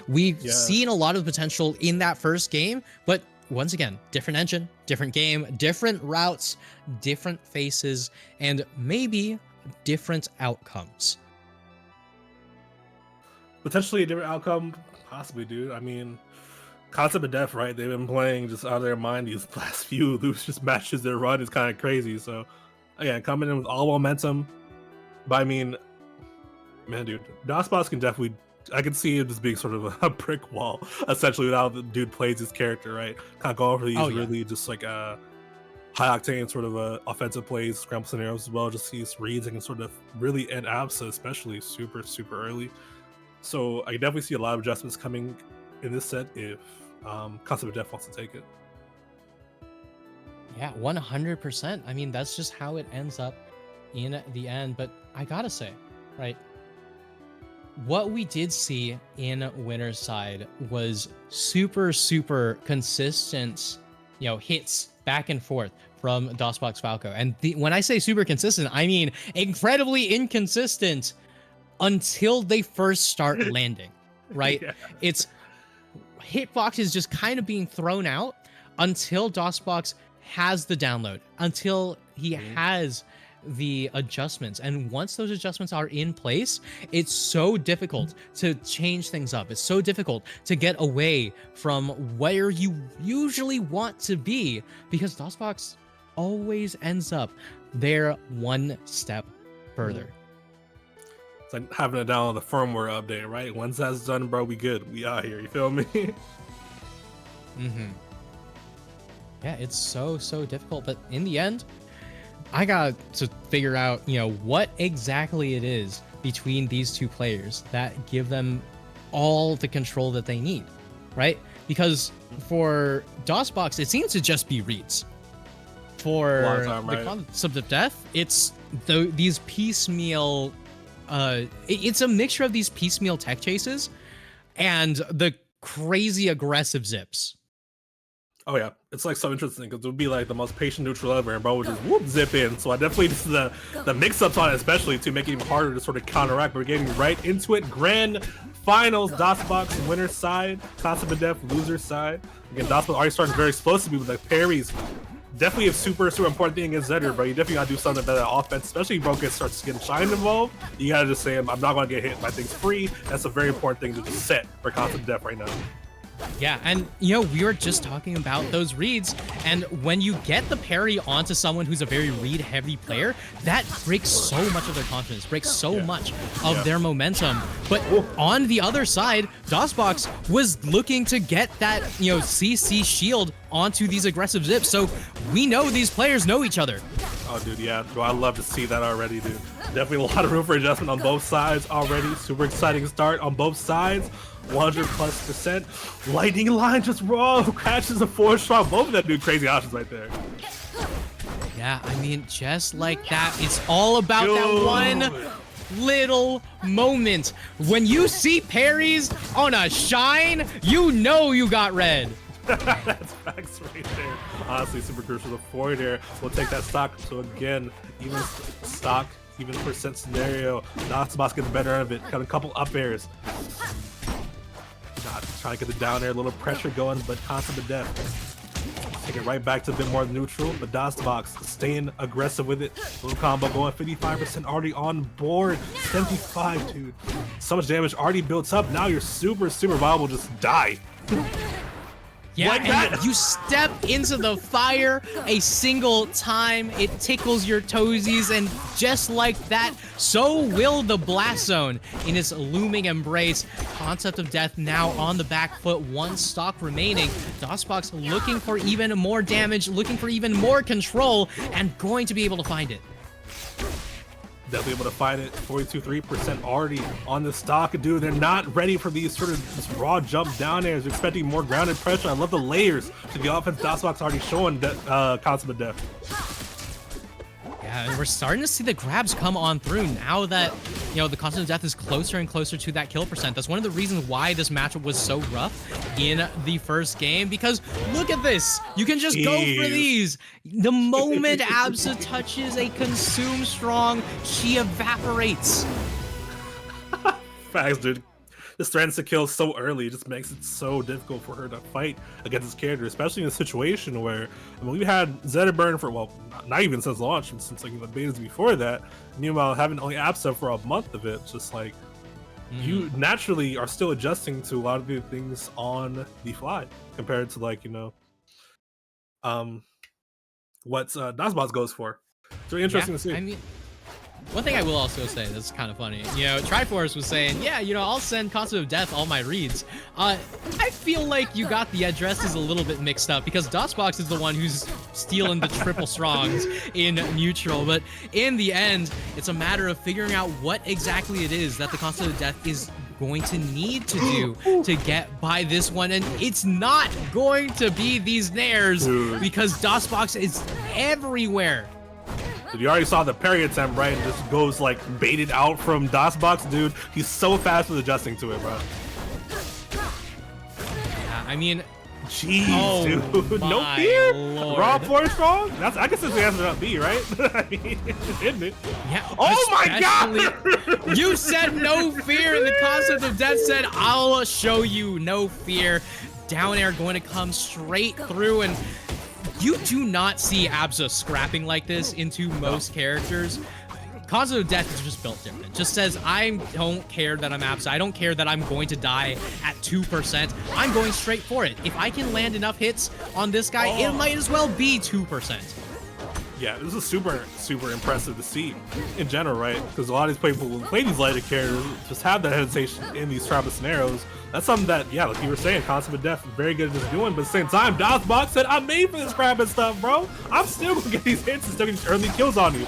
We've seen a lot of potential in that first game, but once again, different engine, different game, different routes, different faces, and maybe different outcomes. Potentially a different outcome, possibly, dude. I mean, Concept of Death, right? They've been playing just out of their mind these last few just matches their run is kind of crazy. So, again, coming in with all momentum. But I mean, man, dude, dosbox can definitely. I can see it just being sort of a brick wall, essentially, with how the dude plays his character, right? Kind of go over these really just like high octane sort of offensive plays, scramble scenarios as well. Just these reads and can sort of really end Absa, especially super early. So I definitely see a lot of adjustments coming in this set if Concept of Death wants to take it. Yeah, 100%. I mean, that's just how it ends up in the end. But I gotta say, right, what we did see in winner's side was super consistent, hits back and forth from dosboxfalco. And when I say super consistent, I mean incredibly inconsistent until they first start landing, right? It's hitboxes just kind of being thrown out until dosbox has the download, until he has the adjustments. And once those adjustments are in place, it's so difficult to change things up. It's so difficult to get away from where you usually want to be, because dosbox always ends up there one step further. It's like having to download the firmware update, right? Once that's done, bro, we good. We out here. You feel me? Yeah, it's so difficult. But in the end, I got to figure out, what exactly it is between these two players that give them all the control that they need, right? Because for dosbox, it seems to just be reads. For the Concept of Death, it's these piecemeal. It's a mixture of these piecemeal tech chases and the crazy aggressive zips. Oh yeah, it's like so interesting because it would be like the most patient neutral ever, and bro would just whoop zip in. So I definitely just the mix-ups on it, especially to make it even harder to sort of counteract. But we're getting right into it. Grand finals, dosbox winner's side, Concept of Death loser's side. Again, dosbox already starting very explosively with like parries. Definitely a super important thing against Zetterburn, bro. You definitely gotta do something better at offense, especially if bro starts getting shine involved. You gotta just say, I'm not gonna get hit. My thing's free. That's a very important thing to just set for Concept of Death right now. Yeah, and we were just talking about those reads, and when you get the parry onto someone who's a very read-heavy player, that breaks so much of their confidence, breaks so much of their momentum. But on the other side, dosbox was looking to get that, CC shield onto these aggressive zips, so we know these players know each other. Oh, dude, yeah. Bro, I love to see that already, dude. Definitely a lot of room for adjustment on both sides already. Super exciting start on both sides. 100+%. Lightning line just raw. Crashes a 4-shot. Both of them do crazy options right there. Yeah, I mean, just like that. It's all about that one little moment. When you see parries on a shine, you know you got red. That's facts right there. Honestly, super crucial. The forward here will take that stock. So again, even stock, even percent scenario, dosbox gets the better of it. Got a couple up airs. Trying to get the down air, a little pressure going, but Concept of Death. Take it right back to a bit more neutral, but dosbox staying aggressive with it. Little combo going, 55% already on board. 75, dude. So much damage already built up. Now you're super viable. Just die. Yeah, like and you step into the fire a single time, it tickles your toesies, and just like that, so will the blast zone in its looming embrace. Concept of Death now on the back foot, one stock remaining. dosbox looking for even more damage, looking for even more control, and going to be able to find it. Definitely able to find it. 42.3% already on the stock. Dude, they're not ready for these sort of this raw jump down airs. They're expecting more grounded pressure. I love the layers to the offense. dosbox already showing that Concept of Death. Yeah, and we're starting to see the grabs come on through now that, the Concept of Death is closer and closer to that kill percent. That's one of the reasons why this matchup was so rough in the first game, because look at this. You can just go for these. The moment Absa touches a consume strong, she evaporates. Facts, dude. just threatens to kill so early. It just makes it so difficult for her to fight against this character, especially in a situation where we've had Zetterburn for, well, not even since launch, since like the betas before that. Meanwhile, having only Absa for a month of it, just like you naturally are still adjusting to a lot of the things on the fly compared to like what dosbox goes for. It's really interesting to see. I mean, one thing I will also say that's kind of funny, Triforce was saying, yeah, I'll send Concept of Death all my reads. I feel like you got the addresses a little bit mixed up because DOSBox is the one who's stealing the triple strongs in neutral, but in the end, it's a matter of figuring out what exactly it is that the Concept of Death is going to need to do to get by this one, and it's not going to be these nairs because DOSBox is everywhere. You already saw the parry attempt, right? And just goes like baited out from DOSBox, dude. He's so fast with adjusting to it, bro. Yeah, I mean, jeez, dude. No fear. Lord. Raw 4 strong. I guess it's the answer to B, right? I mean, isn't it? Yeah. Oh my god! You said no fear, and the Concept of Death said, "I'll show you no fear." Down air going to come straight through, and you do not see Absa scrapping like this into most characters. Concept of Death is just built different. Just says, I don't care that I'm Absa. I don't care that I'm going to die at 2%. I'm going straight for it. If I can land enough hits on this guy, it might as well be 2%. Yeah, this is super, super impressive to see in general, right? Because a lot of these people who play these lighter characters just have that hesitation in these tribal scenarios. That's something that, yeah, like you were saying, Concept of Death is very good at just doing, but at the same time, DOSBox said, I'm made for this crap and stuff, bro. I'm still gonna get these hits and still get these early kills on you.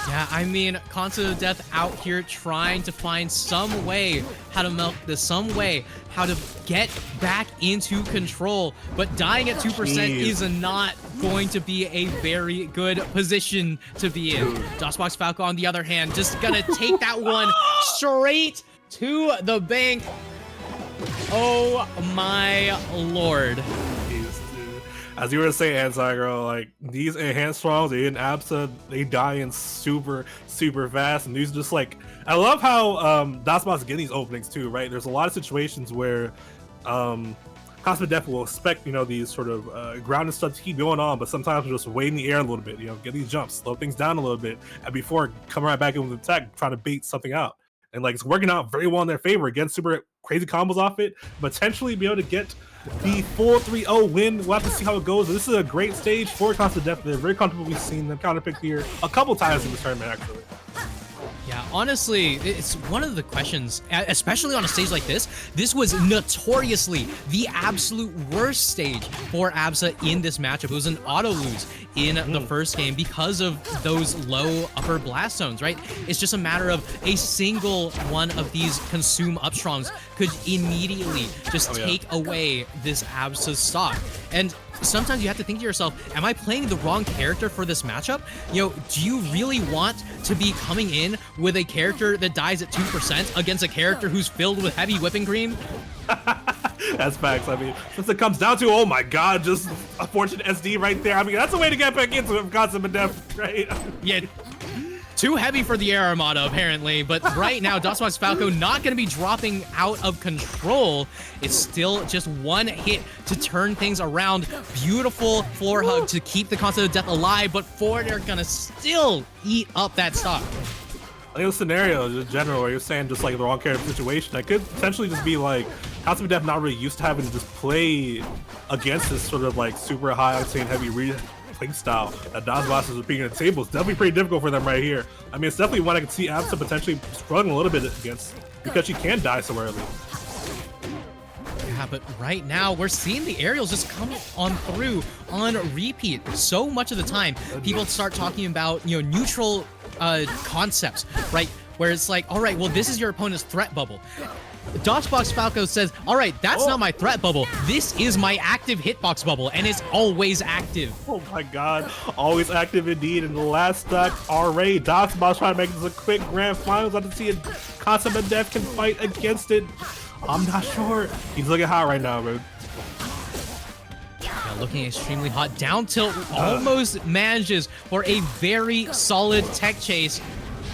Yeah, I mean, Concept of Death out here trying to find some way how to milk this, some way how to get back into control, but dying at 2% is not going to be a very good position to be in. dosboxfalco, on the other hand, just gonna take that one straight to the bank. Oh my lord. As you were saying, Anti-Girl, like these enhanced strongs in Absa, they die in super, super fast. And these just like, I love how DOSBox get these openings too, right? There's a lot of situations where Concept of Death will expect, these sort of grounded stuff to keep going on, but sometimes we'll just wait in the air a little bit, get these jumps, slow things down a little bit, and before coming right back in with the attack, trying to bait something out. And like it's working out very well in their favor, again, super crazy combos off it, potentially be able to get the full 3-0 win. We'll have to see how it goes. This is a great stage for Concept of Death. They're very comfortable. We've seen them counterpick here a couple times in this tournament, actually. Yeah, honestly, it's one of the questions, especially on a stage like this. This was notoriously the absolute worst stage for Absa in this matchup. It was an auto lose in the first game because of those low upper blast zones, right? It's just a matter of a single one of these consume up strongs could immediately just take away this Absa stock. And sometimes you have to think to yourself, am I playing the wrong character for this matchup? Do you really want to be coming in with a character that dies at 2% against a character who's filled with heavy whipping cream? That's facts. I mean, since it comes down to, oh my god, just a fortunate SD right there. I mean, that's a way to get back into it, Concept of Death, right? Yeah. Too heavy for the Air Armada, apparently, but right now, dosboxfalco not going to be dropping out of control. It's still just one hit to turn things around. Beautiful floor hug to keep the Concept of Death alive, but forward air going to still eat up that stock. I think the scenario, just general, where you're saying just like the wrong character situation, that could potentially just be like Concept of Death not really used to having to just play against this sort of like super high octane heavy play style that DOSBox is repeating at the table. It's definitely pretty difficult for them right here. I mean, it's definitely one I can see Absa potentially struggling a little bit against because she can die so early. Yeah, but right now we're seeing the aerials just come on through on repeat. So much of the time, people start talking about neutral concepts, right? Where it's like, all right, well, this is your opponent's threat bubble. dosboxfalco says, all right, that's not my threat bubble. This is my active hitbox bubble, and it's always active. Oh my god, always active indeed. In the last stock, R2AS, DOSBox trying to make this a quick grand finals. I have to see a Concept of Death can fight against it. I'm not sure. He's looking hot right now, bro. Yeah, looking extremely hot. Down tilt almost manages for a very solid tech chase.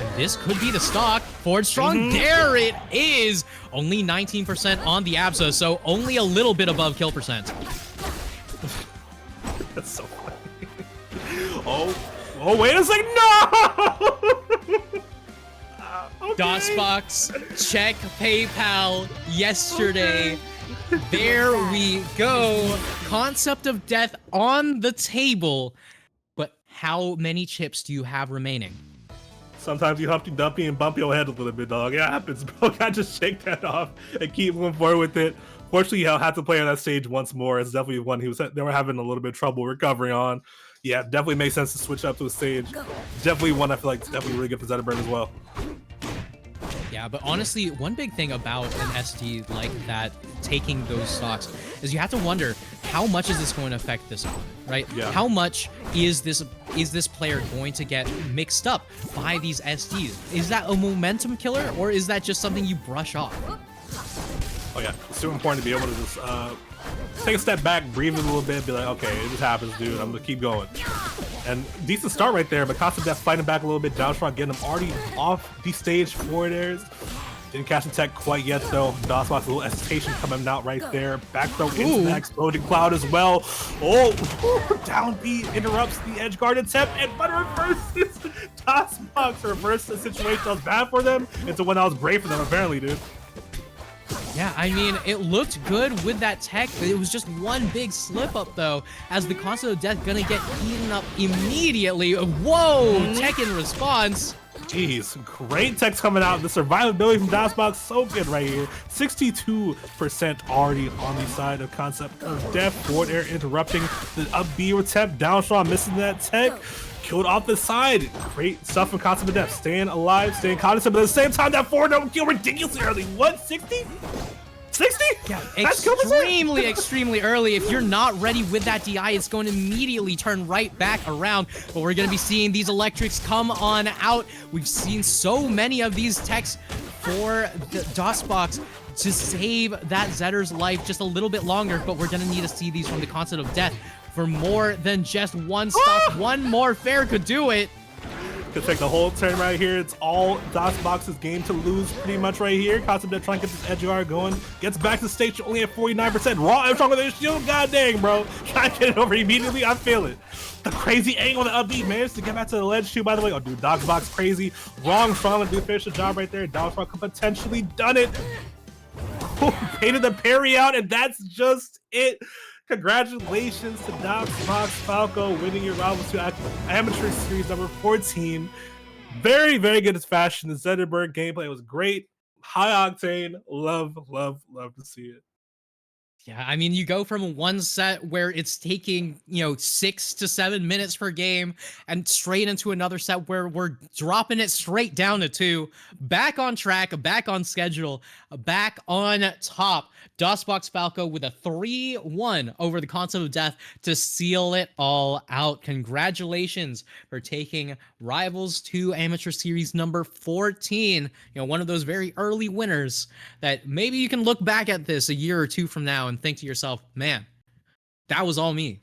And this could be the stock. Ford Strong, there it is! Only 19% on the Absa, so only a little bit above kill percent. That's so funny. Oh, wait a second, no! Okay. DOSBox, check PayPal yesterday. There we go. Concept of Death on the table. But how many chips do you have remaining? Sometimes you Humpty Dumpty and bump your head a little bit, dog. It happens, bro. Gotta just shake that off and keep moving forward with it. Fortunately, I'll have to play on that stage once more. It's definitely one they were having a little bit of trouble recovering on. Yeah, definitely makes sense to switch up to a stage. Definitely one I feel like is definitely really good for Zetterburn as well. Yeah, but honestly, one big thing about an SD like that, taking those stocks, is you have to wonder, how much is this going to affect this opponent, right? Yeah. How much is this player going to get mixed up by these SDs? Is that a momentum killer, or is that just something you brush off? Oh yeah, it's super important to be able to just take a step back, breathe a little bit, be like, okay, it just happens, dude. I'm gonna keep going. And decent start right there, but Concept Death fighting back a little bit. Downstrong getting him already off the stage forward airs. Didn't catch the tech quite yet though. DOSBox, a little hesitation coming out right there. Back throw into that exploding cloud as well. Oh, down B interrupts the edge guard attempt, and but reverses. DOSBox reversed the situation that was bad for them into one that was great for them, apparently, dude. Yeah, I mean, it looked good with that tech, but it was just one big slip up though, as the Concept of Death gonna get eaten up immediately. Whoa, tech in response. Jeez, great techs coming out. The survivability from DOSBox, so good right here. 62% already on the side of Concept of Death. Forward air interrupting the up B attempt. Downstrong missing that tech. Killed off the side. Great stuff from Concept of Death. Staying alive, staying cognizant, but at the same time, that forward don't kill ridiculously early. What, 60? 60? Yeah, extremely early. If you're not ready with that DI, it's going to immediately turn right back around. But we're going to be seeing these electrics come on out. We've seen so many of these techs for the DOSBox to save that Zetter's life just a little bit longer, but we're going to need to see these from the Concept of Death for more than just one stock. One more fair could do it. Could take the whole turn right here. It's all DOSBox's game to lose pretty much right here. Concept Death trying to get this edge guard going. Gets back to the stage only at 49%. Raw and stronger than shield. God dang, bro. Trying to get it over immediately. I feel it. The crazy angle on the upbeat managed to get back to the ledge too, by the way. Oh, dude, DOSBox crazy. Wrong strong to finish the job right there. DOSBox could potentially done it. Painted the parry out, and that's just it. Congratulations to dosboxfalco winning your Rivals of Aether Amateur Series number 14. Very, very good as fashion. The Zetterburn gameplay was great. High octane. Love to see it. Yeah, I mean, you go from one set where it's taking, 6 to 7 minutes per game and straight into another set where we're dropping it straight down to 2. Back on track, back on schedule, back on top. dosboxfalco with a 3-1 over the Concept of Death to seal it all out. Congratulations for taking Rivals 2 Amateur Series number 14. One of those very early winners that maybe you can look back at this a year or two from now and think to yourself, man, that was all me.